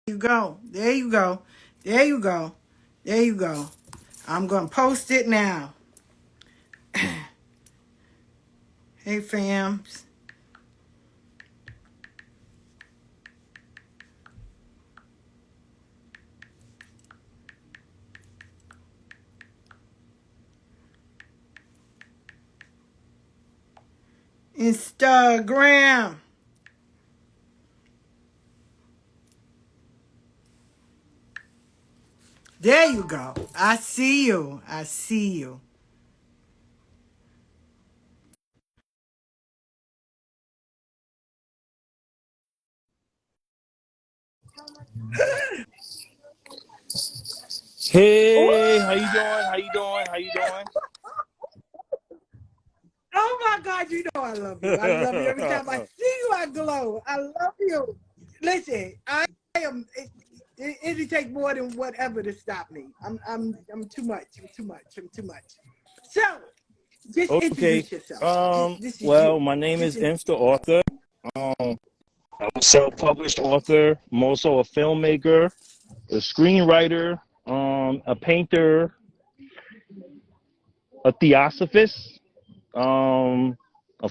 you go. There you go. There you go. There you go. I'm going to post it now. Hey, fams. Instagram. There you go. I see you. I see you. Hey, how you doing? How you doing? How you doing? Oh my God, you know I love you. I love you every time I see you. I glow. I love you. Listen, I am. It'll take more than whatever to stop me. I'm too much. I'm too much. I'm too much. So, just Okay. introduce yourself. This is Well, you. my name Just is InftheAuthor. I'm a self-published author. I'm also a filmmaker, a screenwriter, a painter, a theosophist, a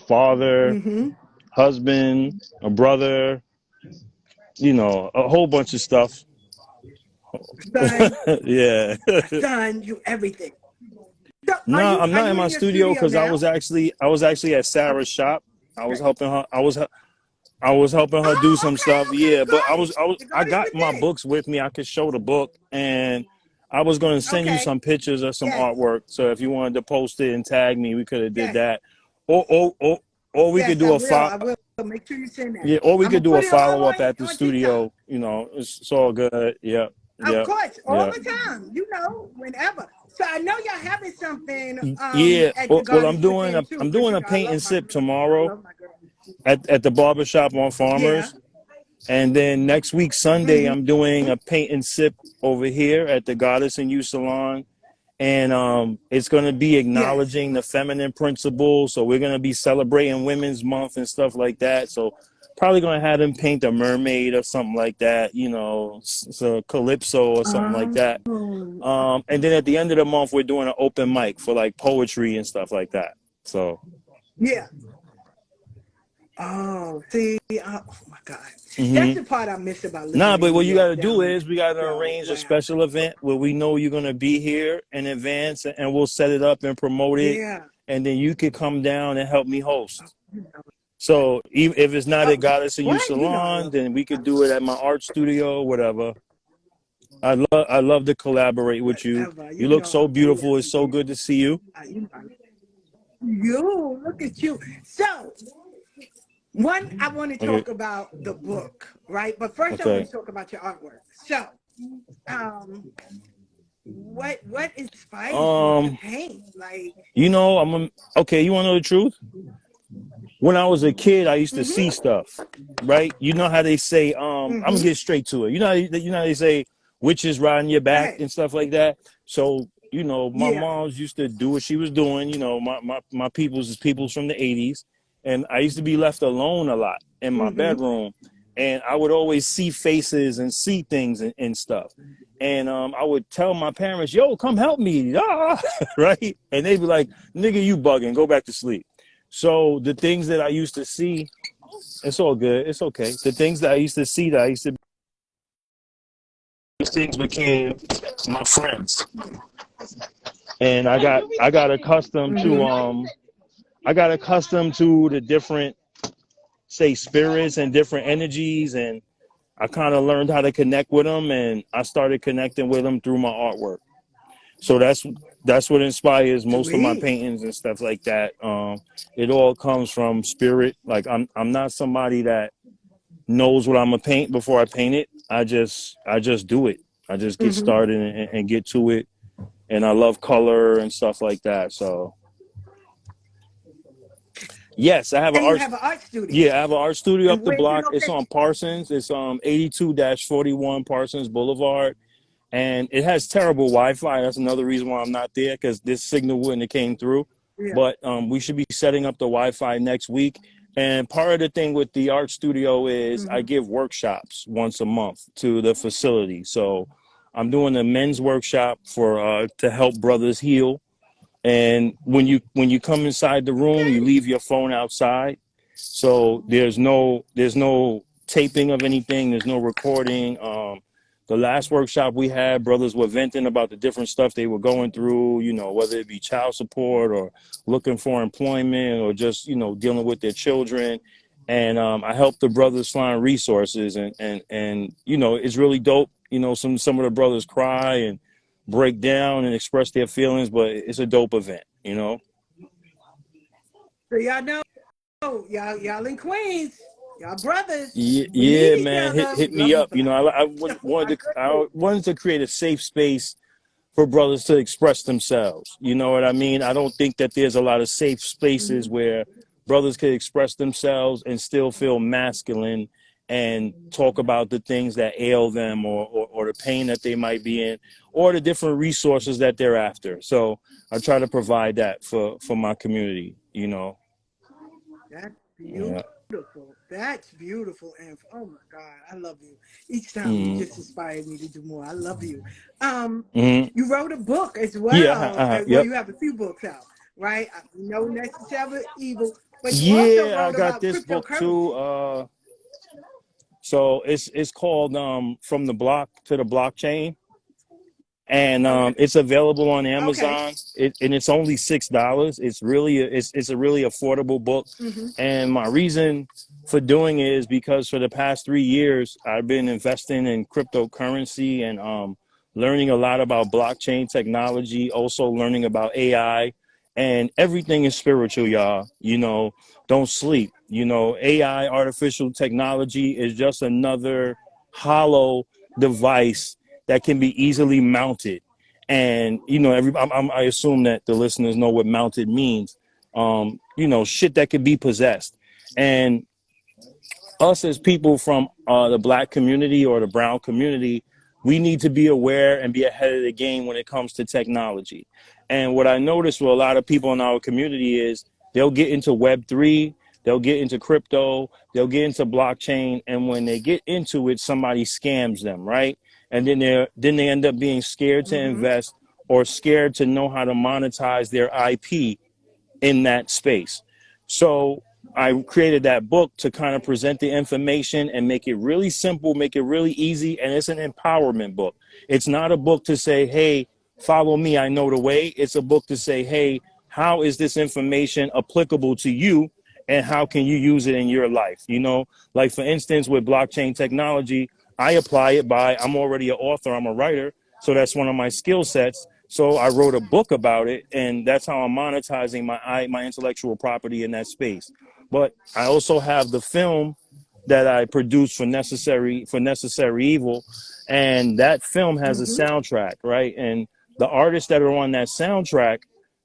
father, mm-hmm. husband, a brother, a whole bunch of stuff. Son, Yeah. son, you everything. So, No, I'm are not in you my in your studio studio because now? I was actually at Sarah's Okay. shop. I was helping her. I was helping her do Oh, some okay, stuff. okay. Yeah, but Got it. I Got it got with my this. books with me. I could show the book, and I was going to send you Okay. some pictures of some Yes. artwork. So if you wanted to post it and tag me, we could have did Yes. that, or we could Yes, I do a will. follow. I will. Make sure you send that. Yeah, or we I'm gonna could do a put it all follow up at the on TikTok. studio. It's all good. Yep, Of yep, course, all yep. the time. Whenever. So I know y'all having something Yeah. at the Well, Goddess Within too, I'm because doing a I paint love and my sip girl. I tomorrow love my girl. at the barber shop on Yeah. Farmers. And then next week, Sunday, Mm-hmm. I'm doing a paint and sip over here at the Goddess and You Salon. And it's going to be Yes. acknowledging the feminine principle. So we're going to be celebrating Women's Month and stuff like that. So probably going to have them paint a mermaid or something like that, so calypso or something like that. Oh. And then at the end of the month, we're doing an open mic for like poetry and stuff like that. So. Yeah. Oh, see, oh my God, that's Mm-hmm. the part I miss about living Nah, in but New what you got York. to do Down. is we got to So arrange a wow. special event where we know you're going to be here in advance, and we'll set it up and promote it, Yeah. and then you could come down and help me host. So even if it's not at Oh, Goddess and You what? You know I Salon, love it. then we could do it at my art studio, whatever. I love to collaborate with you. Whatever. You You look know so I beautiful. It's so appreciate it. good to see you. You know, you look at you. So one, I want to Okay. talk about the book, right? But first, I want Okay. to talk about your artwork. So, um, what inspired you to Um, paint? Like, okay. You want to know the truth? When I was a kid, I used to see mm-hmm, stuff, right? You know how they say, I'm gonna mm-hmm. get straight to it. You know how they say witches riding your Go back ahead. and stuff like that. So, my Yeah. mom's used to do what she was doing. My people's is people's from the 80s. And I used to be left alone a lot in my Mm-hmm. bedroom. And I would always see faces and see things and stuff. And I would tell my parents, yo, come help me. Ah, right? And they'd be like, nigga, you bugging, go back to sleep. So the things that I used to see, it's all good. It's okay. The things that I used to see these things became my friends. And Mm-hmm. I got accustomed to the different, say, spirits and different energies, and I kind of learned how to connect with them, and I started connecting with them through my artwork. So that's what inspires most of my Sweet. paintings and stuff like that. It all comes from spirit. Like I'm not somebody that knows what I'm gonna paint before I paint it. I just do it. I just get Mm-hmm. started and get to it. And I love color and stuff like that. So yes, I have an And you art. have an art studio. Yeah, I have an art studio up And the where's the block. It's on location? Parsons. It's 82-41 Parsons Boulevard, and it has terrible Wi-Fi. That's another reason why I'm not there, because this signal wouldn't have came through. Yeah. But we should be setting up the Wi-Fi next week. And part of the thing with the art studio is I give workshops once a month to the facility. So I'm doing a men's workshop for to help brothers heal. And when you come inside the room, you Okay. leave your phone outside. So there's no taping of anything. There's no recording. The last workshop we had, brothers were venting about the different stuff they were going through, whether it be child support or looking for employment or just, dealing with their children. And I helped the brothers find resources and it's really dope. Some of the brothers cry and break down and express their feelings, but it's a dope event. So y'all know, y'all in Queens, y'all brothers. Yeah, We need yeah, each man. Hit other. hit me Love you up. for that. I I agree. wanted to create a safe space for brothers to express themselves. You know what I mean? I don't think that there's a lot of safe spaces where brothers can express themselves and still feel masculine and talk about the things that ail them or the pain that they might be in or the different resources that they're after. So I try to provide that for my community. That's Yeah. beautiful. That's beautiful. And oh my God, I love you. Each time you Mm. just inspired me to do more. I love you. Hmm. You wrote a book as Yeah. well. Well, Yep. you have a few books out, right? No necessarily evil, but you also Yeah, I wrote got about this book too. cryptocurrency. So it's called From the Block to the Blockchain, and Okay. it's available on Okay. Amazon. And it's only $6. It's a really affordable book. Mm-hmm. And my reason for doing it is because for the past 3 years I've been investing in cryptocurrency and learning a lot about blockchain technology, also learning about AI, and everything is spiritual, y'all. Don't sleep. AI, artificial technology, is just another hollow device that can be easily mounted. And I assume that the listeners know what mounted means. Shit that could be possessed. And us as people from the black community or the brown community, we need to be aware and be ahead of the game when it comes to technology. And what I noticed with a lot of people in our community is they'll get into Web3, they'll get into crypto, they'll get into blockchain, and when they get into it, somebody scams them, right? And then they end up being scared to Mm-hmm. invest or scared to know how to monetize their IP in that space. So I created that book to kind of present the information and make it really simple, make it really easy. And it's an empowerment book. It's not a book to say, hey, follow me, I know the way. It's a book to say, hey, how is this information applicable to you? And how can you use it in your life? Like for instance, with blockchain technology, I apply it I'm already an author, I'm a writer. So that's one of my skill sets. So I wrote a book about it, and that's how I'm monetizing my intellectual property in that space. But I also have the film that I produced for Necessary Evil, and that film has a Mm-hmm. soundtrack, right? And the artists that are on that soundtrack,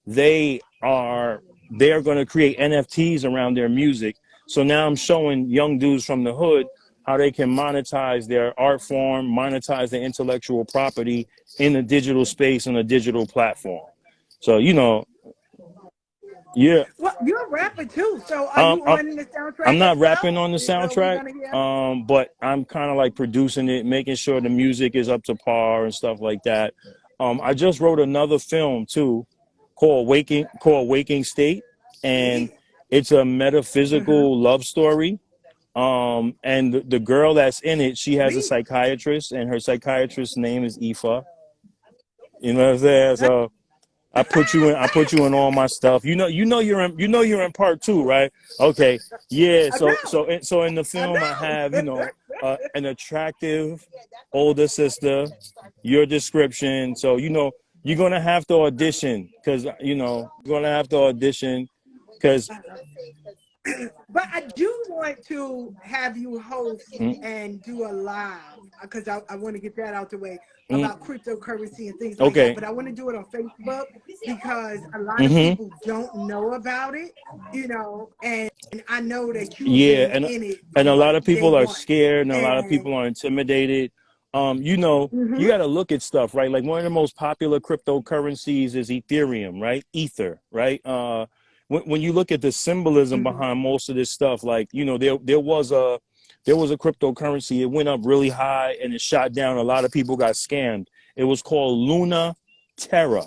they are they're going to create NFTs around their music. So now I'm showing young dudes from the hood how they can monetize their art form, monetize their intellectual property in a digital space on a digital platform. So yeah. Well, you're a rapper too. So are Um, you I'm on the I'm soundtrack as not well? rapping on the We're soundtrack, gonna hear. but I'm kind of like producing it, making sure the music is up to par and stuff like that. I just wrote another film too, called Waking State, and Yeah. it's a Uh-huh. metaphysical love story. And the girl that's in it, she has a Sweet. psychiatrist, and her psychiatrist's name is Aoife. You know what I'm saying? So I put you in all my stuff. You're in part two, right? Okay. Yeah. I So know. so so in the I film I have, know. an attractive older sister, your description. So you're gonna have to audition because But I do want to have you host and do a live because I want to get that out the way about cryptocurrency and things like that. okay. But I want to do it on Facebook because a lot of Hmm. people don't know about it, and I know that you've Yeah, been and in it and a from lot like of day people are one. scared, and a lot of And people are intimidated. You hmm got to look at stuff, right? Like one of the most popular cryptocurrencies is Ethereum, right? Ether, right? when you look at the symbolism behind most of this stuff, like, you know, there was a cryptocurrency. It went up really high and it shot down. A lot of people got scammed. It was called Luna Terra,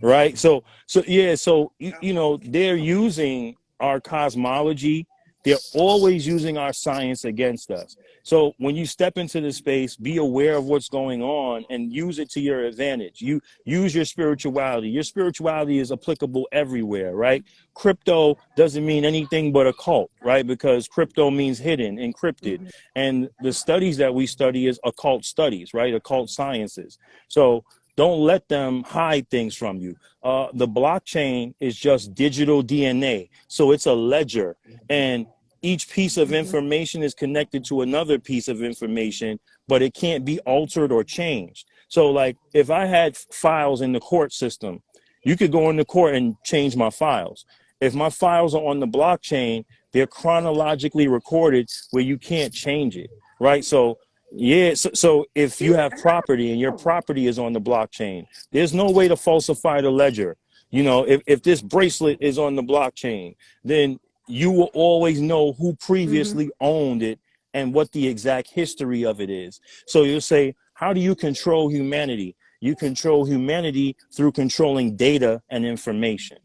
right? So yeah, so you know, they're using our cosmology. They're always using our science against us. So when you step into the space, be aware of what's going on and use it to your advantage. You use your spirituality. Your spirituality is applicable everywhere, right? Crypto doesn't mean anything but occult, right? Because crypto means hidden, encrypted. And the studies that we study is occult studies, right? Occult sciences. So don't let them hide things from you. The blockchain is just digital DNA. So it's a ledger. And each piece of information is connected to another piece of information, but it can't be altered or changed. So like if I had files in the court system, you could go into court and change my files. If my files are on the blockchain, they're chronologically recorded where you can't change it, right? So yeah, so if you have property and your property is on the blockchain, there's no way to falsify the ledger. You know, if this bracelet is on the blockchain, then you will always know who previously owned it and what the exact history of it is. So you'll say, how do you control humanity? You control humanity through controlling data and information,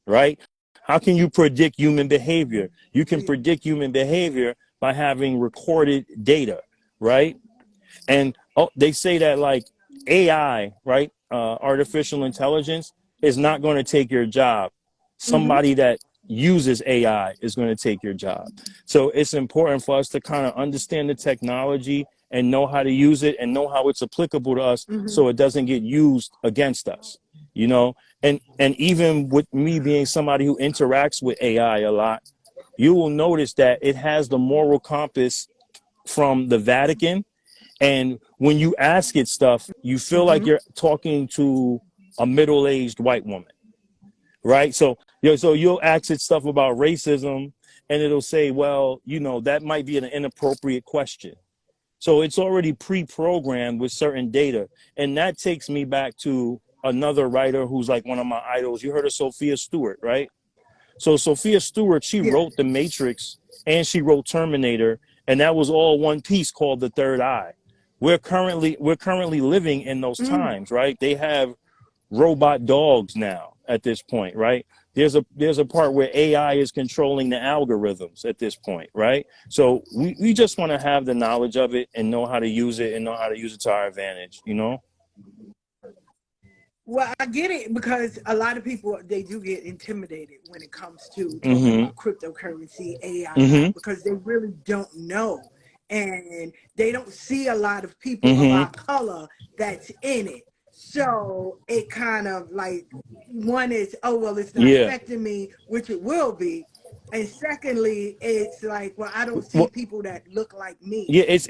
right? How can you predict human behavior? You can predict human behavior by having recorded data, right? And they say that like AI, right? Artificial intelligence is not going to take your job. Somebody that uses AI is going to take your job. So it's important for us to kind of understand the technology and know how to use it and know how it's applicable to us so it doesn't get used against us, you know? And even with me being somebody who interacts with AI a lot, you will notice that it has the moral compass from the Vatican. And when you ask it stuff, you feel like you're talking to a middle-aged white woman. Right. So you'll ask it stuff about racism and it'll say, well, you know, that might be an inappropriate question. So it's already pre-programmed with certain data. And that takes me back to another writer who's like one of my idols. You heard of Sophia Stewart, right? So Sophia Stewart, she wrote The Matrix and she wrote Terminator. And that was all one piece called The Third Eye. We're currently living in those times, right? They have robot dogs now at this point, right? There's a part where AI is controlling the algorithms at this point, right? So we just want to have the knowledge of it and know how to use it and know how to use it to our advantage, you know? Well, I get it because a lot of people, they do get intimidated when it comes to talking about cryptocurrency, AI, because they really don't know. And they don't see a lot of people of our color that's in it. So it kind of like, one is, oh, well, it's not affecting me, which it will be. And secondly, it's like, well, I don't see people that look like me. Yeah, it's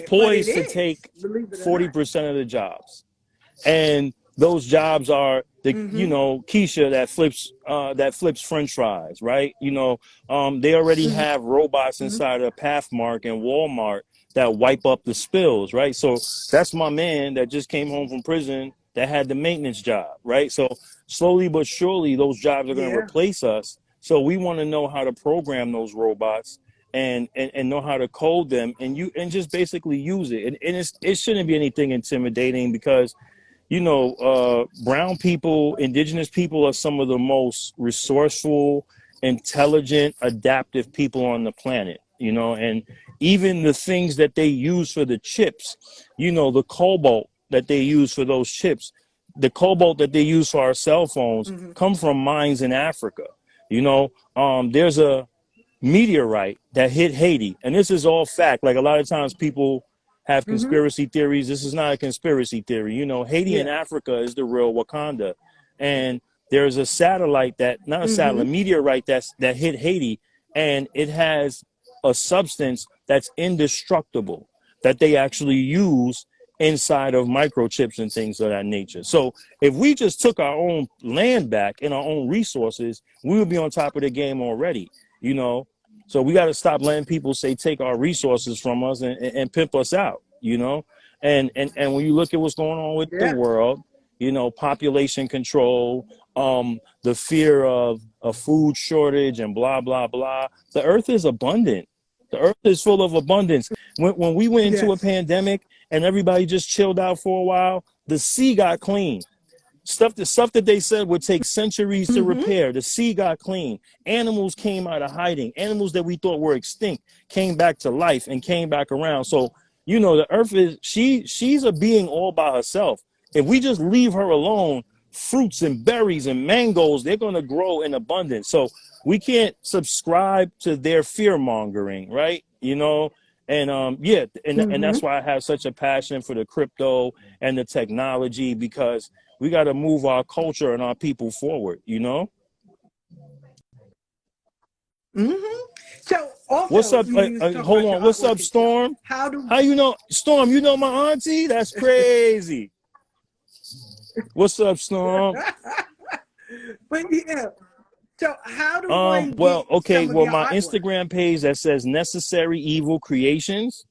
poised to take 40% of the jobs. And those jobs are the you know, Keisha that flips French fries, right? You know, they already have robots inside of Pathmark and Walmart that wipe up the spills, right? So that's my man that just came home from prison that had the maintenance job, right? So slowly but surely those jobs are going to replace us. So we want to know how to program those robots and know how to code them and just basically use it. And it shouldn't be anything intimidating because, you know, brown people, indigenous people are some of the most resourceful, intelligent, adaptive people on the planet, you know, and even the things that they use for the chips, you know, the cobalt that they use for those chips, the cobalt that they use for our cell phones come from mines in Africa. You know, there's a meteorite that hit Haiti, and this is all fact. Like a lot of times people have conspiracy theories. This is not a conspiracy theory. You know, Haiti in Africa is the real Wakanda. And there's a satellite that, not a satellite, meteorite that hit Haiti, and it has a substance that's indestructible that they actually use inside of microchips and things of that nature. So if we just took our own land back and our own resources, we would be on top of the game already, you know. So we got to stop letting people say take our resources from us and pimp us out, you know. And when you look at what's going on with the world, you know, population control, the fear of a food shortage and blah, blah, blah. The earth is abundant. The earth is full of abundance. When we went into a Yes. pandemic and everybody just chilled out for a while, the sea got clean. The stuff that they said would take centuries to repair, the sea got clean. Animals came out of hiding. Animals that we thought were extinct came back to life and came back around. So, you know, the earth is, she's a being all by herself. If we just leave her alone, fruits and berries and mangoes, they're going to grow in abundance. So we can't subscribe to their fear mongering, right? You know, and yeah, and that's why I have such a passion for the crypto and the technology, because we got to move our culture and our people forward, you know? So also, What's up? you was talking Hold about your on. What's artwork up, and stuff. Storm? How do How you know? Storm, you know my auntie? That's crazy. What's up, Storm? but yeah. So how do one Well, get okay. some of Well, your my artwork? Instagram page that says Necessary Evil Creations,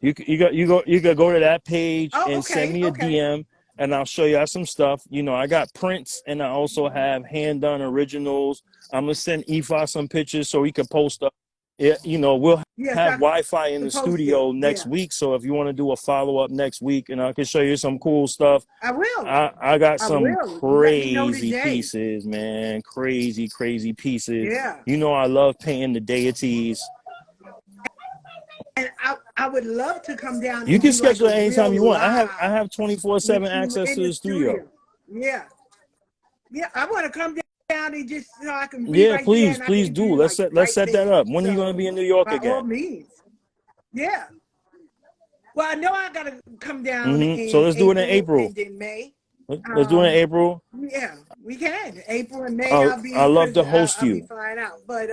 you could go to that page Oh, and send okay, me a okay. DM, and I'll show you some stuff. You know, I got prints, and I also have hand done originals. I'm gonna send Ifa some pictures so he can post up. Yeah, you know, we'll Yes, have I Wi-Fi in the supposed it. studio next Yeah, week. So if you want to do a follow-up next week, and I can show you some cool stuff. I will. I got I some will. Let me know the crazy day. pieces, man. Crazy, crazy pieces. Yeah. You know, I love painting the deities. And I would love to come down You and can do like schedule a it anytime real you want. I live have 24/7 with you access in to the the studio. studio. Yeah. Yeah. I want to come down and just so I can be Yeah, right there please, and I can please do. interview like Let's right set that there. up. When are you going to So be in New York by all again? means. Yeah. Well, I know I gotta come down So in let's do it in April April. and in May. Let's do it in April. Yeah, we can. April and May, I'll I be love because to host I'll be you. flying out. But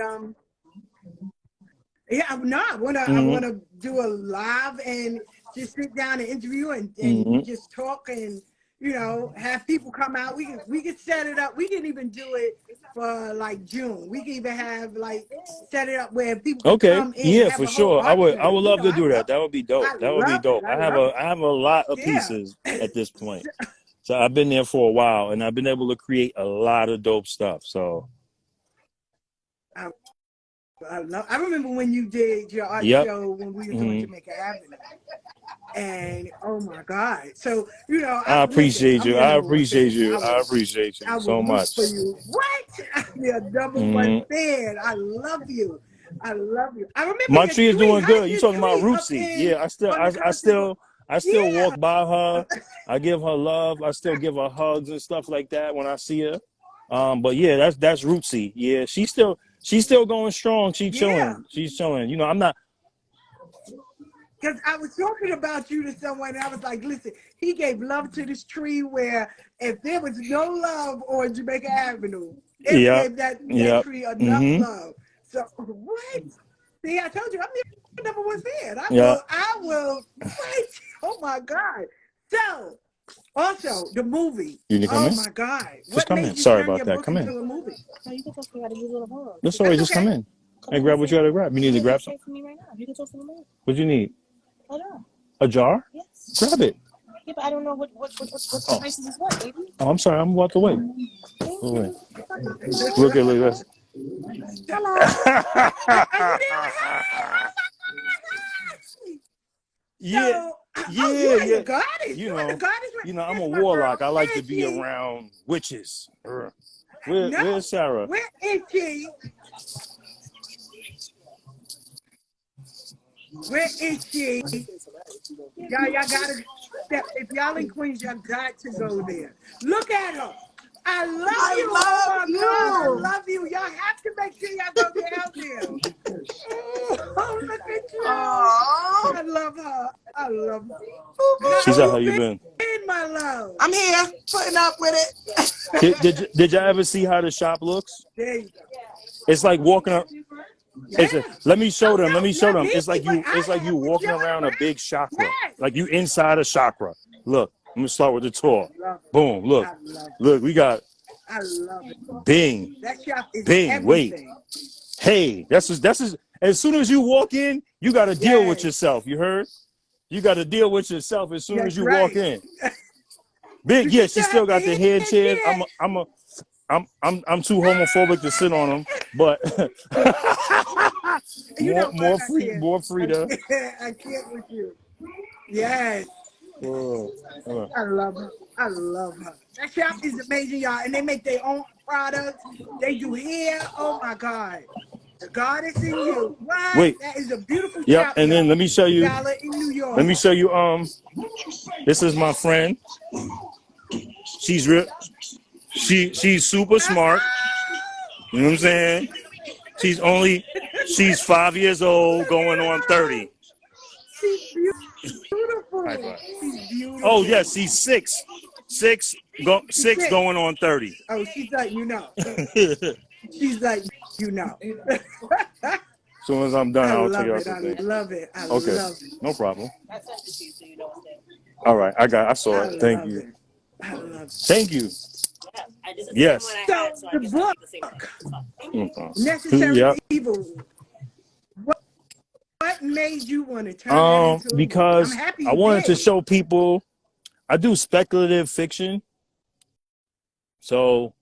yeah, no, I Mm-hmm. wanna do a live and just sit down and interview and Mm-hmm. just talk and have people come out. We can set it up. We can even do it for like June. We can even have like set it up where people could Okay. come in, Yeah, have for a whole sure. art I show. would love to do that. That would be I dope. That would be love it. dope. I love it. I have a lot of Yeah. pieces at this point. So I've been there for a while, and I've been able to create a lot of dope stuff. So I remember when you did your art yep. show when we was on Jamaica Avenue. And oh my God. So, I listen, appreciate I'm you. your I number one appreciate fan. you. I appreciate you I will so root much. for you. What? I'm your number one fan. I love you. I love you. I remember My your tree is tweet. doing good. How's You your talking about tweet up Rootsy? in Yeah, on the country? I still Yeah. walk by her. I give her love. I still give her hugs and stuff like that when I see her. But yeah, that's Rootsy. Yeah, she's still going strong. She's Yeah. chilling. She's chilling. You know, I'm not. Because I was talking about you to someone, and I was like, listen, he gave love to this tree where if there was no love on Jamaica Avenue, it Yep. gave that Yep. tree enough Mm-hmm. love. So, what? See, I told you, I'm the number one fan. Yeah. I will fight. Oh, my God. So, also, the movie. You need to come Oh, in? my God. Just What come made in. you Sorry turn about your that. book Come into in. a movie? No, you can talk to me. I gotta use the phone. That's all right. That's Just come okay. in. Hey, grab what you gotta grab. You need to grab something. For me right now. You can talk to me. What you need? I know. A jar? Yes. Grab it. Yeah, but I don't know what prices is what, baby. Oh, I'm sorry. I'm about to wait. Wait. Look at this. Hello. Are you there? Yeah, So, yeah, you are yeah. the goddess. You You are the know, goddess. I'm a That's my girl. warlock. I like Where to is be she? around witches. No. Where's Sarah? Where is she? Where is she? Y'all gotta step. If y'all in Queens, y'all got to go there. Look at her. I love you. Oh my God, I love you. Y'all have to make sure y'all go down there. Oh, look at you. Aww. I love her. I love her. She's How out. How you you been? been, my love? I'm here, putting up with it. Did y'all ever see how the shop looks? There you go. It's like walking up. Yeah. Let me show them. Let me show Not them. me, It's like but it's like I you have with walking y'all, around a right? big chakra. Yes. Like you inside a chakra. Look, I'm gonna start with the tour. Love it. Boom. Look. I love it. Look, we got I love it. Bing. That shop is Bing. Wait. everything. Hey, that's as soon as you walk in, you got to deal with Yes. yourself. You heard? You got to deal with yourself as soon as That's you walk right. in. Big, Do yeah, she she still still have the got the head head chair. chair? I'm too homophobic to sit on them, but You know what? more Frida. I can't with you. Yes. I love her. I love her. That shop is amazing, y'all. And they make their own products. They do hair. Oh my God. The God is in you. What? Wait. That is a beautiful Yep. shop, And then y'all. let me show you. Dollar in New Let York. me show you. This is my friend. She's real. She's super smart. You know what I'm saying? She's 5 years old, going on 30. She's beautiful. She's beautiful. Oh yes, she's six She's going on 30. Oh, she's like, you know. She's like, you know. As soon as I'm done, I'll tell you I something. love it. I Okay, love it. no problem. I sent it to you so you know it's there. All right, I saw I it. Thank love you. it. I love it. Thank you. Yeah, I just Yes. the same one I So had, so I the can send book, you the same one. Necessary Yep. Evil. What made you want to turn that into a movie? Because I'm happy I you wanted to did. show people I do speculative fiction. So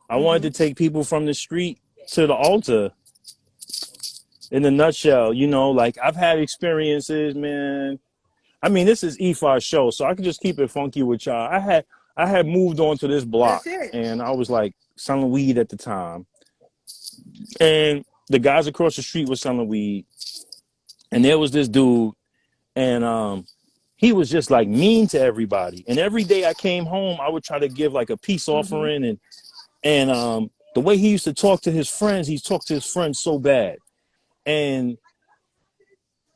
I wanted to take people from the street to the altar. In a nutshell, you know, like I've had experiences, man. I mean, this is InftheAuthor's show, so I can just keep it funky with y'all. I had moved on to this block, That's it. and I was like selling weed at the time, and the guys across the street were selling weed, and there was this dude, and he was just like mean to everybody. And every day I came home, I would try to give like a peace offering, and the way he used to talk to his friends, he talked to his friends so bad. And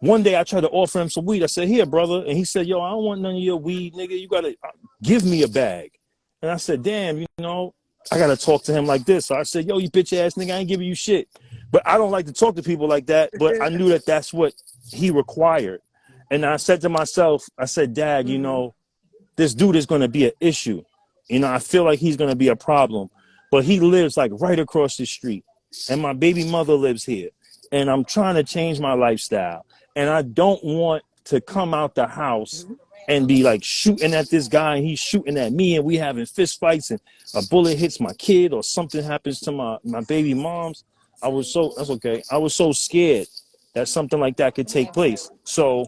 one day I tried to offer him some weed. I said, "Here, brother." And he said, "Yo, I don't want none of your weed, nigga. You got to give me a bag." And I said, "Damn, you know, I got to talk to him like this." So I said, "Yo, you bitch ass nigga, I ain't giving you shit." But I don't like to talk to people like that. But I knew that that's what he required. And I said to myself, I said, "Dad, you know, this dude is going to be an issue. You know, I feel like he's going to be a problem. But he lives like right across the street. And my baby mother lives here. And I'm trying to change my lifestyle. And I don't want to come out the house and be like shooting at this guy and he's shooting at me and we having fist fights and a bullet hits my kid or something happens to my baby moms." That's okay. I was so scared that something like that could take place. So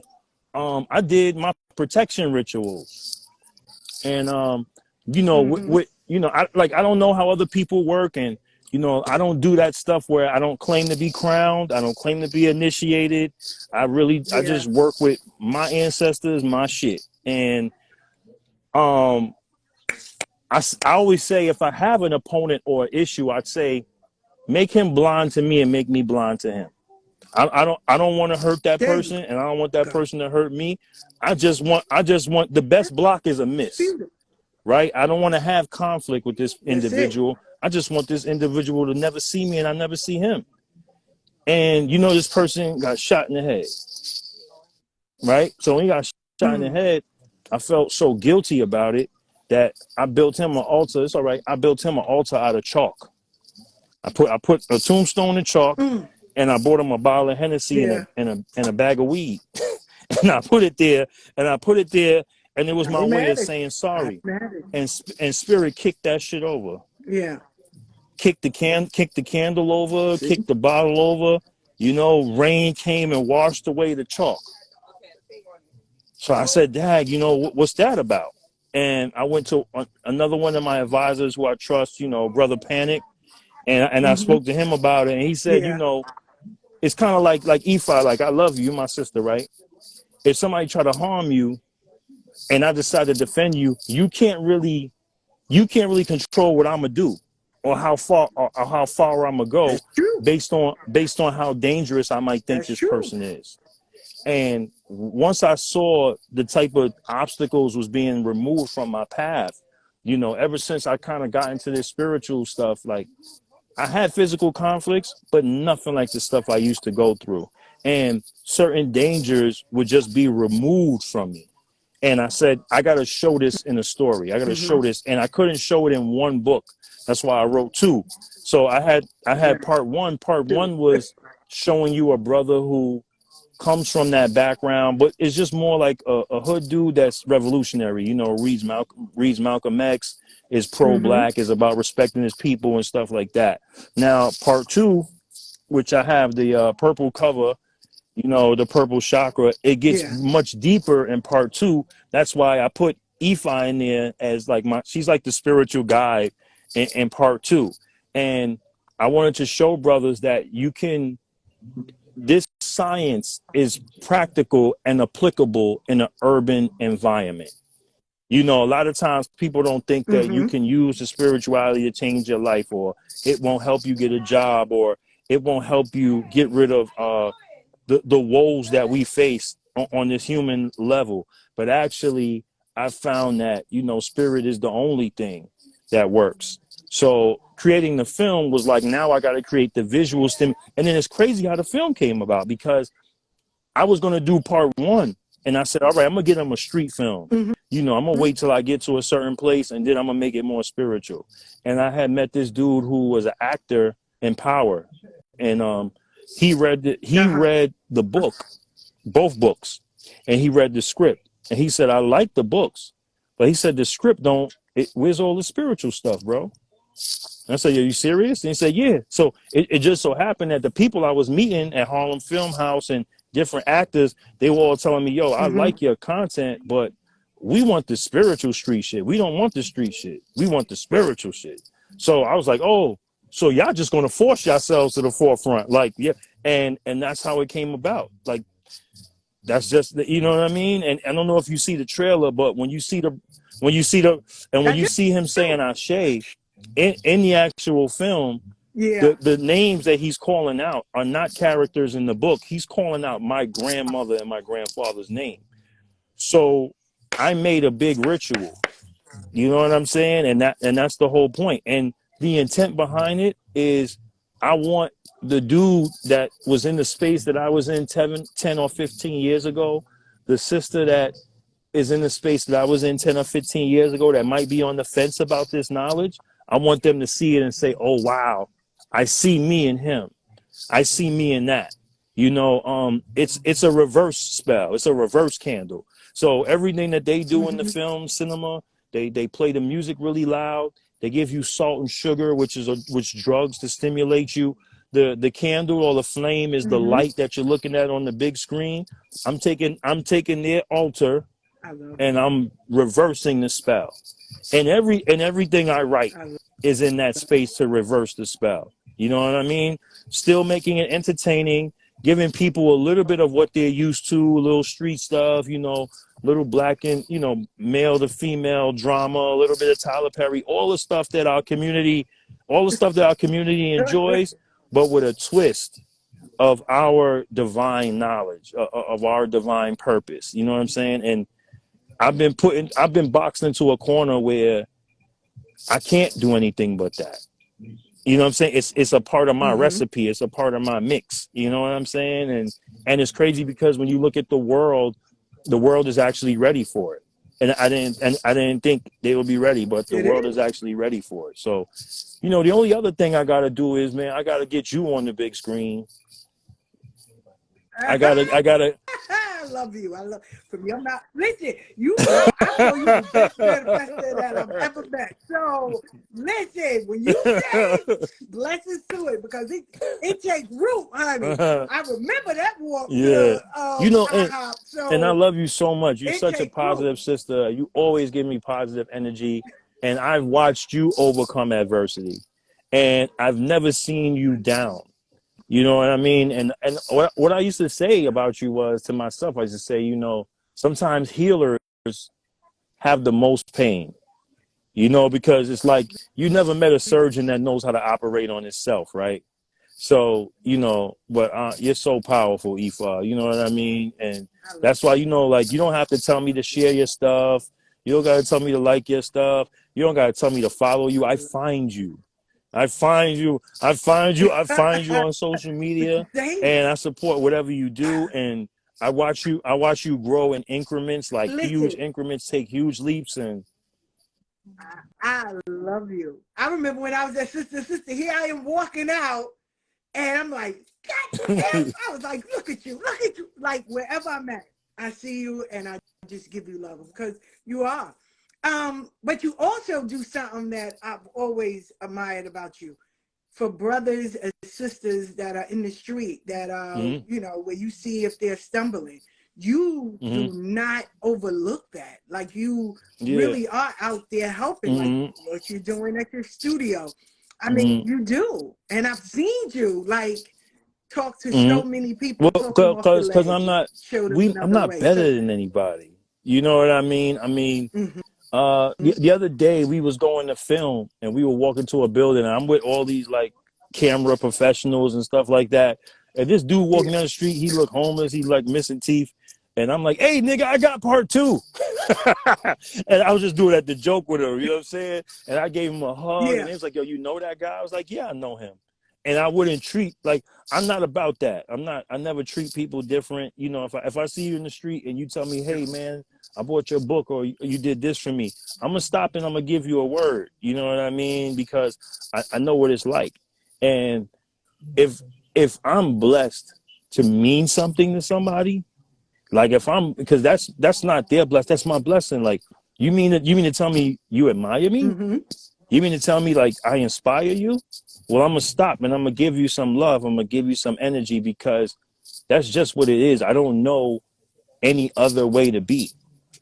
I did my protection rituals. And you know, you know, I don't know how other people work, and you know, I don't do that stuff where I don't claim to be crowned, I don't claim to be initiated. I just work with my ancestors, my shit. And I always say if I have an opponent or issue, I'd say make him blind to me and make me blind to him. I don't want to hurt that person, and I don't want that person to hurt me. I just want the best block is a miss. Right? I don't want to have conflict with this individual. I just want this individual to never see me and I never see him. And you know, this person got shot in the head. Right? So when he got shot in the head, I felt so guilty about it that I built him an altar. It's all right. I built him an altar out of chalk. I put a tombstone in chalk, and I bought him a bottle of Hennessy and a bag of weed. And I put it there, and it was my way of saying sorry. And spirit kicked that shit over. Yeah. Kicked the candle over, kicked the bottle over. You know, rain came and washed away the chalk. So I said, "Dad, you know, what's that about?" And I went to another one of my advisors who I trust, you know, Brother Panic, and I spoke to him about it, and he said, you know, it's kind of like Ifa, like I love you, you're my sister, right? If somebody try to harm you, and I decide to defend you, you can't really control what I'm gonna do, or how far I'm gonna go, based on how dangerous I might think this person is. And once I saw the type of obstacles was being removed from my path, you know, ever since I kind of got into this spiritual stuff, like I had physical conflicts, but nothing like the stuff I used to go through. And certain dangers would just be removed from me. And I said, I got to show this in a story. I got to show this. And I couldn't show it in one book. That's why I wrote two. So I had part one. Part one was showing you a brother who comes from that background, but it's just more like a hood dude that's revolutionary. You know, reads Malcolm X, is pro-black, is about respecting his people and stuff like that. Now, part 2, which I have the purple cover, you know, the purple chakra, it gets much deeper in part 2. That's why I put Aoife in there as like she's like the spiritual guide in part 2. And I wanted to show brothers that this science is practical and applicable in an urban environment. You know, a lot of times people don't think that you can use the spirituality to change your life, or it won't help you get a job, or it won't help you get rid of the woes that we face on this human level. But actually, I found that, you know, spirit is the only thing that works. So creating the film was like, now I got to create the visual stim. And then it's crazy how the film came about, because I was going to do part 1. And I said, all right, I'm going to get him a street film. You know, I'm going to wait till I get to a certain place, and then I'm going to make it more spiritual. And I had met this dude who was an actor in Power. And he read the book, both books. And he read the script. And he said, I like the books. But he said, the script where's all the spiritual stuff, bro? And I said, are you serious? And he said, yeah. So it just so happened that the people I was meeting at Harlem Film House and different actors, they were all telling me, yo, I like your content, but we want the spiritual street shit. We don't want the street shit. We want the spiritual shit. So I was like, oh, so y'all just going to force yourselves to the forefront. Like, yeah. And that's how it came about. Like, that's just, you know what I mean? And I don't know if you see the trailer, but when you see him saying Ashe in the actual film, the names that he's calling out are not characters in the book. He's calling out my grandmother and my grandfather's name. So I made a big ritual. You know what I'm saying? And that's the whole point. And the intent behind it is, I want the dude that was in the space that I was in 10 or 15 years ago, the sister that is in the space that I was in 10 or 15 years ago that might be on the fence about this knowledge, I want them to see it and say, oh, wow, I see me in him. I see me in that. You know, it's a reverse spell. It's a reverse candle. So everything that they do in the film cinema, they play the music really loud. They give you salt and sugar, which drugs to stimulate you. The candle or the flame is the light that you're looking at on the big screen. I'm taking their altar and I'm reversing the spell. And everything I write is in that space to reverse the spell. You know what I mean? Still making it entertaining, giving people a little bit of what they're used to, a little street stuff, you know, little black and, you know, male to female drama, a little bit of Tyler Perry, all the stuff that our community enjoys, but with a twist of our divine knowledge, of our divine purpose. You know what I'm saying? And I've been boxed into a corner where I can't do anything but that. You know what I'm saying? It's a part of my recipe. It's a part of my mix. You know what I'm saying? And it's crazy because when you look at the world is actually ready for it. And I didn't think they would be ready, but the world is actually ready for it. So, you know, the only other thing I gotta do is, man, I gotta get you on the big screen. I gotta. I love you. From your mouth. Listen, you know, I know you're the best manifester that I've ever met. So listen, when you say blessings to it, because it takes root, honey. I remember that walk. Yeah. You know, and I so love you so much. You're such a positive sister. You always give me positive energy. And I've watched you overcome adversity. And I've never seen you down. You know what I mean? And what I used to say about you was to myself, I used to say, you know, sometimes healers have the most pain, you know, because it's like you never met a surgeon that knows how to operate on himself, right? So, you know, but you're so powerful, Aoife, you know what I mean? And that's why, you know, like, you don't have to tell me to share your stuff. You don't got to tell me to like your stuff. You don't got to tell me to follow you. I find you on social media, and I support whatever you do. And I watch you grow in increments, like huge increments, take huge leaps. And I love you. I remember when I was at sister, here I am walking out And I'm like, God damn. I was like, look at you. Like wherever I'm at, I see you and I just give you love because you are. But you also do something that I've always admired about you. For brothers and sisters that are in the street, that are, Mm-hmm. you know, where you see if they're stumbling, you Mm-hmm. do not overlook that. Like you Yeah. really are out there helping, like Mm-hmm. what you're doing at your studio. I mean, Mm-hmm. you do. And I've seen you like talk to so Mm-hmm. many people, talk them Well, off the cause ledge I'm and not show them I'm another not way. So, better than anybody. You know what I mean? mhm, The other day we was going to film and we were walking to a building and I'm with all these like camera professionals and stuff like that. And this dude yeah. walking down the street, he looked homeless, he like missing teeth. And I'm like, hey nigga, I got part two. And I was just doing that to joke with him, you know what I'm saying? And I gave him a hug and Yeah. he was like, yo, you know that guy? I was like, yeah, I know him. And I wouldn't treat like I'm not about that. I never treat people different. You know, if I see you in the street and you tell me, hey man, I bought your book or you did this for me, I'm gonna stop and I'm gonna give you a word. You know what I mean? Because I know what it's like. And if I'm blessed to mean something to somebody, like if I'm because that's not their blessing, that's my blessing. Like you mean to tell me you admire me? Mm-hmm. You mean to tell me like I inspire you? Well, I'm gonna stop and I'm gonna give you some love. I'm gonna give you some energy because that's just what it is. I don't know any other way to be.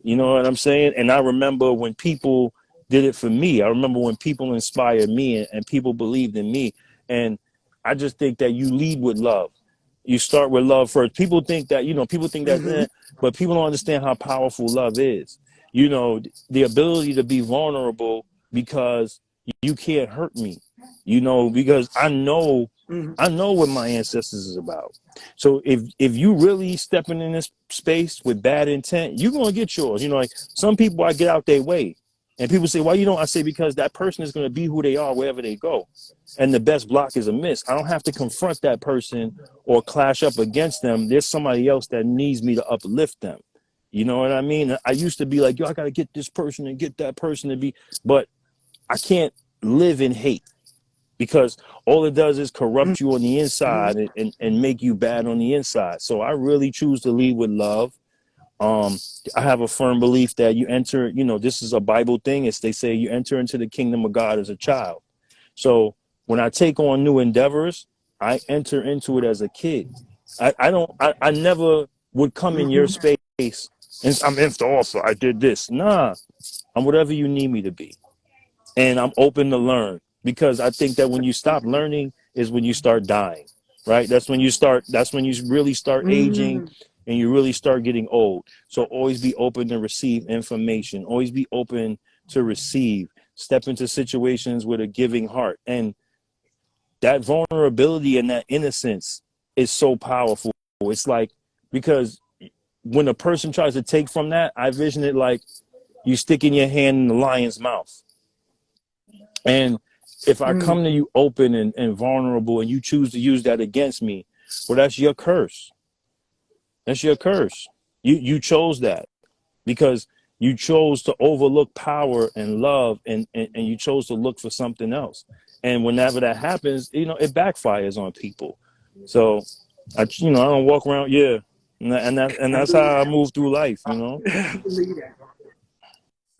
You know what I'm saying? And I remember when people did it for me. I remember when people inspired me and people believed in me. And I just think that you lead with love. You start with love first. People think that, people think that, Mm-hmm. but people don't understand how powerful love is. You know, the ability to be vulnerable because you can't hurt me, because Mm-hmm. I know what my ancestors is about. So if you really stepping in this space with bad intent, you're gonna get yours. Like some people I get out their way. And people say, why you don't? I say, because that person is gonna be who they are wherever they go. And the best block is a miss. I don't have to confront that person or clash up against them. There's somebody else that needs me to uplift them. You know what I mean? I used to be like, yo, I gotta get this person and get that person to be, but I can't live in hate because all it does is corrupt you on the Mm-hmm. inside and make you bad on the inside. So I really choose to lead with love. Um, I have a firm belief that you enter, this is a Bible thing. It's they say you enter into the kingdom of God as a child. So when I take on new endeavors, I enter into it as a kid. I never would come in your Mm-hmm. space and I'm InftheAuthor. I did this. Nah, I'm whatever you need me to be. And I'm open to learn because I think that when you stop learning is when you start dying, right? That's when you really start aging Mm-hmm. and you really start getting old. So always be open to receive information, always be open to receive, step into situations with a giving heart. And that vulnerability and that innocence is so powerful. It's like, because when a person tries to take from that, I vision it like you sticking your hand in the lion's mouth. And if I Mm-hmm. come to you open and vulnerable and you choose to use that against me, well, that's your curse. That's your curse. You chose that because you chose to overlook power and love and you chose to look for something else. And whenever that happens, it backfires on people. So I don't walk around, yeah. And I that's believe how I that. move through life. I believe that.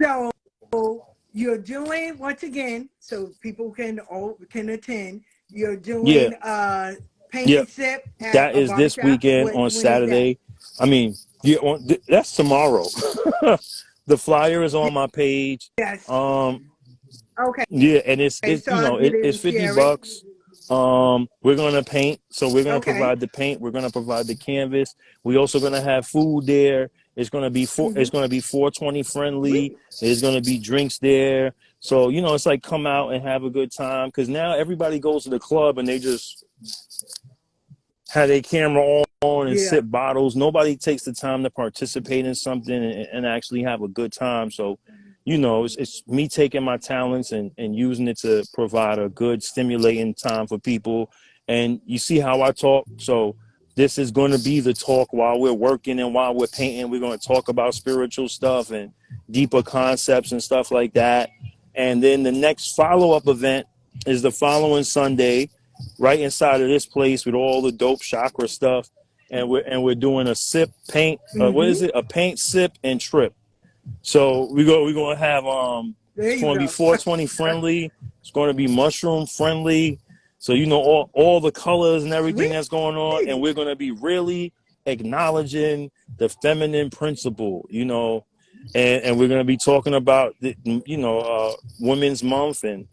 So you're doing once again, so people can attend. You're Yeah. doing paint Yeah. and sip at That a is this barbershop. weekend on When is that? Saturday. I mean, that's tomorrow. The flyer is on my page. Yes. Um, Okay. yeah, and it's So I'll get it it's and $50. share it. We're gonna paint, so we're gonna Okay. provide the paint. We're gonna provide the canvas. We also gonna have food there. Mm-hmm. It's gonna be 420 friendly. Sweet. There's gonna be drinks there. So it's like come out and have a good time because now everybody goes to the club and they just have their camera on and Yeah. sip bottles. Nobody takes the time to participate in something and actually have a good time. So, it's me taking my talents and using it to provide a good stimulating time for people. And you see how I talk. So this is going to be the talk while we're working and while we're painting. We're going to talk about spiritual stuff and deeper concepts and stuff like that. And then the next follow-up event is the following Sunday. right inside of this place with all the dope chakra stuff, and we're doing a sip paint. What is it? A paint, sip, and trip. So we're gonna have There it's you gonna be go. 420 friendly. It's gonna be mushroom friendly. So you know all the colors and everything Sweet. that's going on, and we're gonna be really acknowledging the feminine principle, you know, and we're gonna be talking about the, Women's Month, and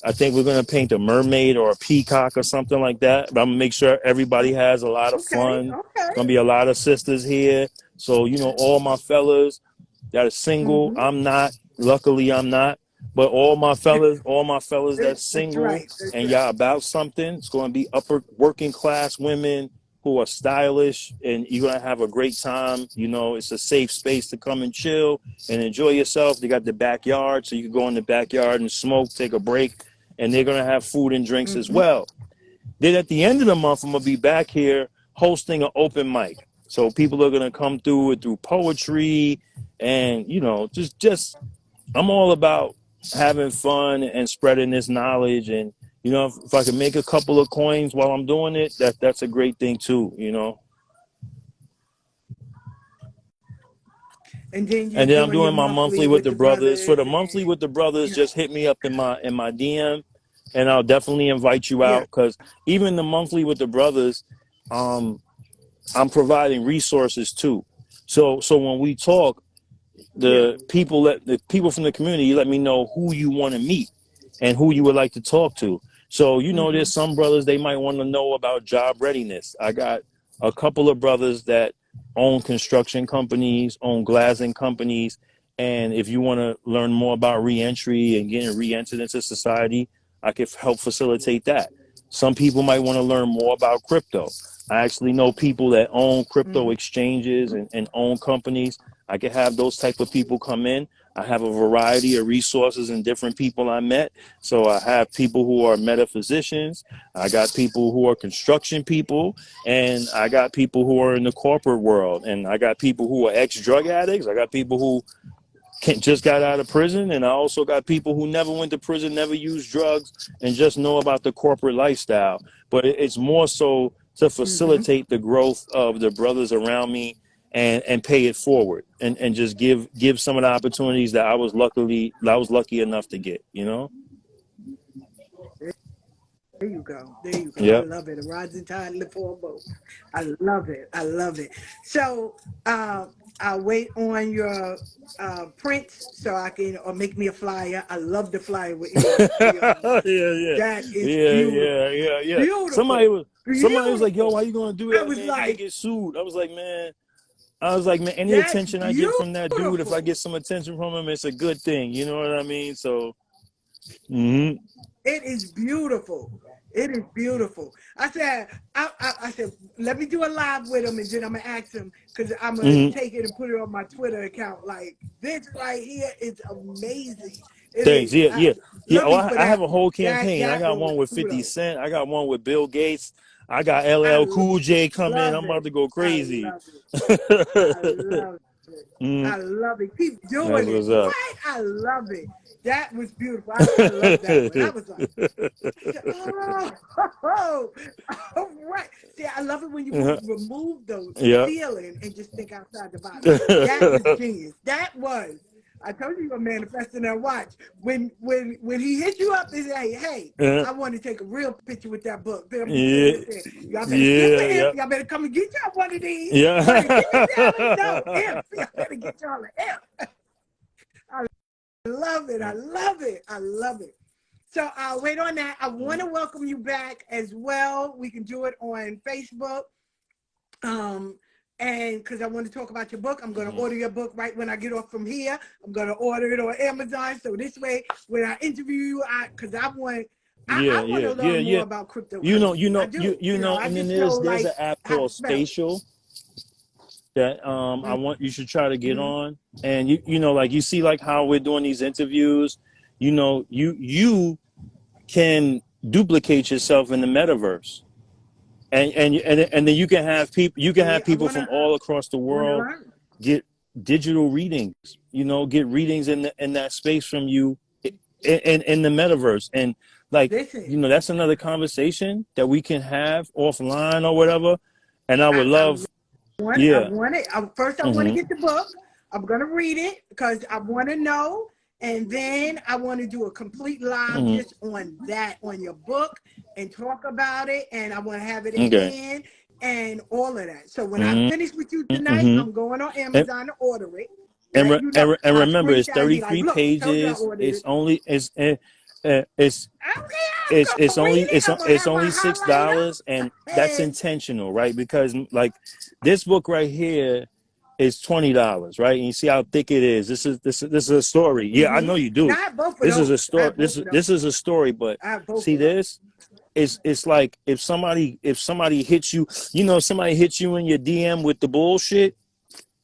I think we're gonna paint a mermaid or a peacock or something like that. But I'm gonna make sure everybody has a lot of Okay. fun. Okay. It's gonna be a lot of sisters here. So all my fellas that are single. I'm not. Luckily, I'm not. But all my fellas that's That's single right. That's and right. y'all about something, it's going to be upper working class women who are stylish, and you're going to have a great time. You know, it's a safe space to come and chill and enjoy yourself. They got the backyard, so you can go in the backyard and smoke, take a break, and they're going to have food and drinks as well. Then at the end of the month, I'm going to be back here hosting an open mic. So people are going to come through poetry, and, just I'm all about having fun and spreading this knowledge. And, if I can make a couple of coins while I'm doing it, that's a great thing too, And then you're And then I'm doing your doing my monthly with the brothers. For brothers the monthly with the brothers, you know. just hit me up in my DM, and I'll definitely invite you Yeah. out, because even the monthly with the brothers, I'm providing resources too. So when we talk, the people from the community let me know who you want to meet and who you would like to talk to. So there's some brothers, they might want to know about job readiness. I got a couple of brothers that own construction companies, own glassing companies, and if you want to learn more about reentry and getting re-entered into society, I could help facilitate that. Some people might want to learn more about crypto. I actually know people that own crypto exchanges and own companies. I could have those type of people come in. I have a variety of resources and different people I met. So I have people who are metaphysicians. I got people who are construction people, and I got people who are in the corporate world, and I got people who are ex-drug addicts. I got people who just got out of prison, and I also got people who never went to prison, never used drugs, and just know about the corporate lifestyle. But it's more so to facilitate the growth of the brothers around me, and pay it forward, and just give some of the opportunities that I was lucky enough to get. There you go. There you go. I Yep. love it. A rising tide lift all boats. I love it. I love it. So I'll wait on your prints so I can, or make me a flyer. I love the flyer with yeah, InftheAuthor. yeah, That is yeah, beautiful. yeah, yeah. Somebody Beautiful. was like, "Yo, Beautiful. why you gonna do I that, was man? You could like, get sued." I was like, man, any that's attention I get from that dude, if I beautiful. get some attention from him, it's a good thing. You know what I mean? So, mm-hmm, It is beautiful. It is beautiful. I said, let me do a live with him, and then I'm gonna ask him, because I'm gonna mm-hmm. take it and put it on my Twitter account. Like, this right here is amazing. It Thanks. is. Yeah, yeah, yeah. Love Oh, you for I have that a one. whole That campaign. I that got one was one with 50 kudos. Cent. I got one with Bill Gates. I got I LL Cool J coming. love I'm about it. to go I crazy. love it. I love it. I love it. Keep That's doing it. what's up. What? I love it. That was beautiful. I love that one. I was like, oh, all right. See, I love it when you remove those Yeah. feeling and just think outside the box. That was genius. That was. I told you, you were manifesting that watch. When he hit you up and say, hey, I want to take a real picture with that book. Then I'm just sitting Yeah. there saying, y'all better get with him. Yeah. Y'all better come and get y'all one of these. Yeah. Y'all better get the talent. No, him. Y'all better get y'all him. I love it. I love it. I love it. So I'll wait on that. I want to welcome you back as well. We can do it on Facebook. And because I want to talk about your book, I'm going to order your book right when I get off from here. I'm going to order it on Amazon. So this way, when I interview you, because I want to learn more about cryptocurrency. I do. I And then just know there's like an app how to called spell it. Spatial that you should try to get on. And like you see like how we're doing these interviews, you can duplicate yourself in the metaverse. And then you can have people from all across the world get digital readings, get readings in that space from you in the metaverse. And Like, Listen, that's another conversation that we can have offline or whatever. And I would I love, I yeah. want it. First, I want to get the book. I'm gonna read it because I want to know, and then I want to do a complete live just on that, on your book, and talk about it. And I want to have it in Okay. hand and all of that. So when I finish with you tonight, I'm going on And, Amazon to order it. and, Let re- you know. and, re- and I'll remember, it's screenshot and be like, 33 "Look, told you I pages. ordered It's it." only, it's, Okay, it's I'm it's gonna read only it. I'm gonna it's have my only highlighter. $6, and that's And intentional, right? Because like this book right here is $20, right? And you see how thick it is. This is a story. Yeah, I know you now do. I have both of This is a those. I story. have This both is of those. this is a story. But I have both see of those. this. It's like if somebody hits you, somebody hits you in your DM with the bullshit.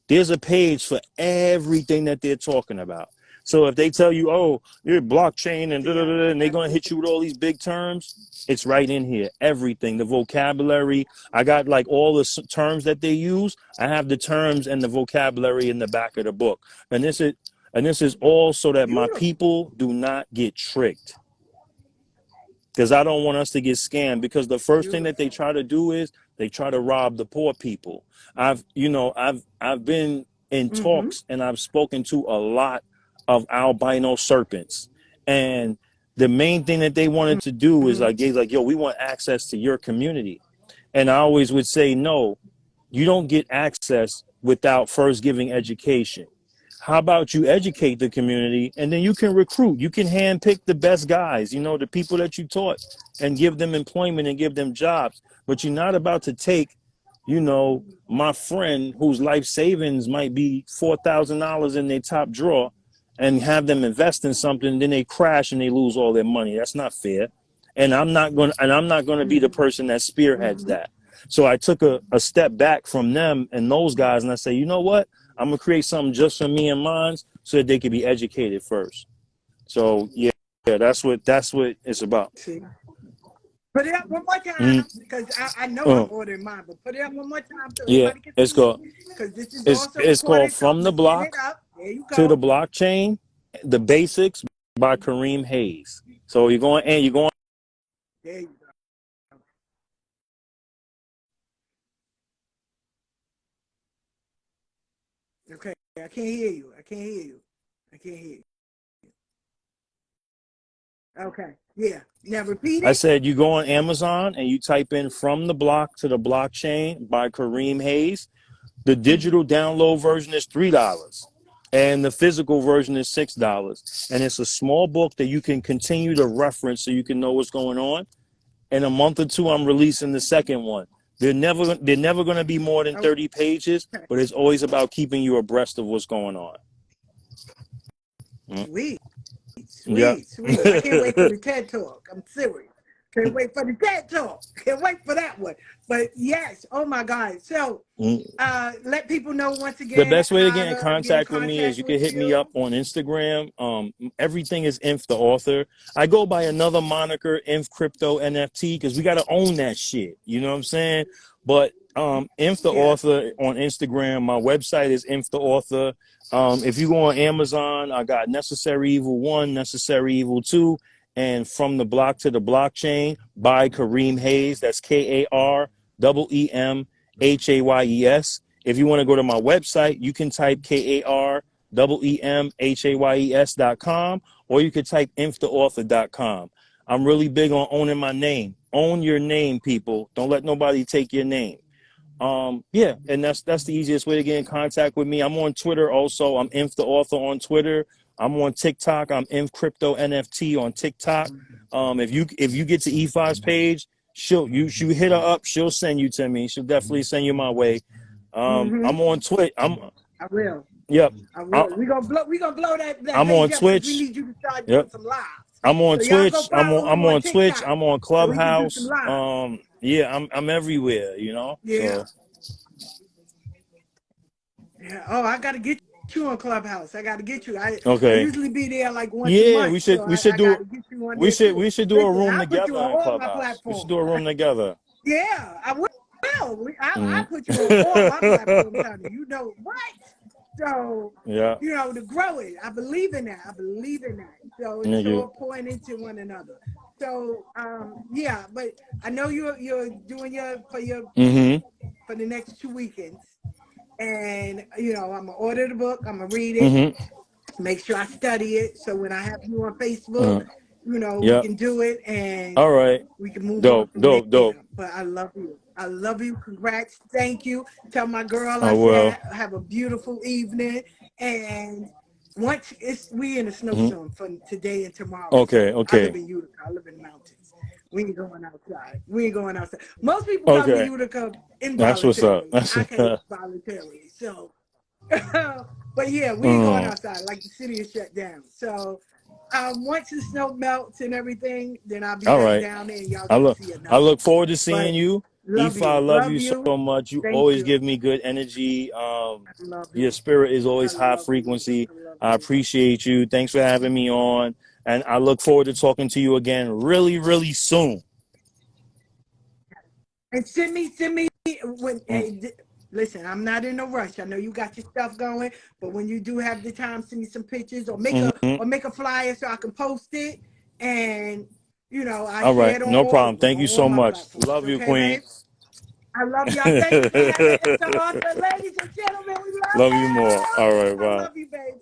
There's a page for everything that they're talking about. So if they tell you, oh, you're blockchain and and they're gonna hit you with all these big terms, it's right in here. Everything, the vocabulary. I got like all the terms that they use. I have the terms and the vocabulary in the back of the book. And this is all so that my Beautiful. people do not get tricked. Because I don't want us to get scammed. Because the first thing that they try to do is they try to rob the poor people. I've been in talks and I've spoken to a lot of albino serpents, and the main thing that they wanted to do is like, yo, we want access to your community, and I always would say, no, you don't get access without first giving education. How about you educate the community and then you can recruit, you can handpick the best guys, the people that you taught, and give them employment and give them jobs. But you're not about to take, my friend whose life savings might be $4,000 in their top drawer and have them invest in something, then they crash and they lose all their money. That's not fair. And I'm not going to be the person that spearheads that. So I took a step back from them and those guys, and I say, you know what? I'm gonna create something just for me and mine, so that they can be educated first. So yeah, that's what it's about. See. Put it up one more time, because I know I'm ordering mine, but put it up one more time so Yeah, everybody can it's see it. called Because this is it's also it's called recorded, so From I'm the going to send it Block up. There you to the go. Blockchain, the Basics by Kareem Hayes. So you're going. There you go. Okay, I can't hear you. I can't hear you. I can't hear you. Okay, yeah. Now repeat I it. said you go on Amazon and you type in From the Block to the Blockchain by Kareem Hayes. The digital download version is $3. And the physical version is $6. And it's a small book that you can continue to reference so you can know what's going on. In a month or two, I'm releasing the second one. They're never going to be more than 30 pages, Okay. but it's always about keeping you abreast of what's going on. Sweet. Yeah. Sweet. I can't wait for the TED Talk. I'm serious. Can't wait for the TED Talk. Can't wait for that one. But yes, oh my God. So let people know once The again best way to how get in to get in contact with me is contact you can with hit me up you. on Instagram. Everything is InftheAuthor. I go by another moniker, Inf Crypto NFT, because we got to own that shit. You know what I'm saying? But InftheAuthor on Instagram. My website is InftheAuthor. If you go on Amazon, I got Necessary Evil 1, Necessary Evil 2, and From the Block to the Blockchain by Kareem Hayes. That's KAREEMHAYES. If you want to go to my website, you can type KAREEMHAYES.com, or you could type InftheAuthor.com. I'm really big on owning my name. Own your name, people. Don't let nobody take your name. Yeah, and that's the easiest way to get in contact with me. I'm on Twitter also. I'm InftheAuthor on Twitter. I'm on TikTok. I'm InfCryptoNFT on TikTok. If you get to E5's page, you hit her up. She'll send you to me. She'll definitely send you my way. I'm on Twitch. I will. Yep. I will. We're gonna blow that I'm on page up because we Twitch. need you to start doing Yep. some lives. I'm on So y'all go Twitch. follow him I'm on on Twitch. TikTok I'm on so we can do some Clubhouse. lives. Yeah, I'm everywhere, Yeah. So Yeah. Oh, I gotta get you on Clubhouse. I gotta get you. I okay. usually be there like once a Yeah, month, so we should I do gotta get you on there too. we should do a Listen, room I'll put you together on in all my Clubhouse. We should platforms. do a room together. Yeah, I will. I put you on all my platforms, honey. You know what? So, Yeah. to grow it. I believe in that. So it's Thank you. all pouring into one another. So yeah, but I know you're doing Mm-hmm. for the next 2 weekends, and you know I'm gonna order the book. I'm gonna read it. Mm-hmm. Make sure I study it. So when I have you on Facebook, Mm-hmm. you know we Yep. can do it and All right. we can move on Dope. from Dope. there. Dope. But I love you. I love you. Congrats. Thank you. Tell my girl I I will. said have a beautiful evening. And once we in a Mm-hmm. snowstorm for today and tomorrow. Okay. So I live Okay. in Utica. I live in the mountains. We ain't going outside. We ain't going outside. Most people come to Okay. Utica That's what's up. involuntarily. That's I came voluntarily. So but yeah, we ain't going mm. outside. Like the city is shut down. So once the snow melts and everything, then I'll be All back right. down there and y'all I can look. see I another look one. forward to seeing But you. love Aoife, I you. love Love you so you. much. You Thank always you. give me good energy. I love Your you. spirit is I always high love you. frequency. I love I you. appreciate you. Thanks for having me on. And I look forward to talking to you again really, really soon. And send me when Mm. listen, I'm not in a rush. I know you got your stuff going, but when you do have the time, send me some pictures or Mm-hmm. make a flyer so I can post it. And you know, I All share right. it on No all problem. of them, Thank on you all so my much. platforms. Love you, Okay, Queen. babe? I love y'all. Thank you for having the author, ladies and gentlemen. We love Love you more. you. All right. I Bye. love you, babe.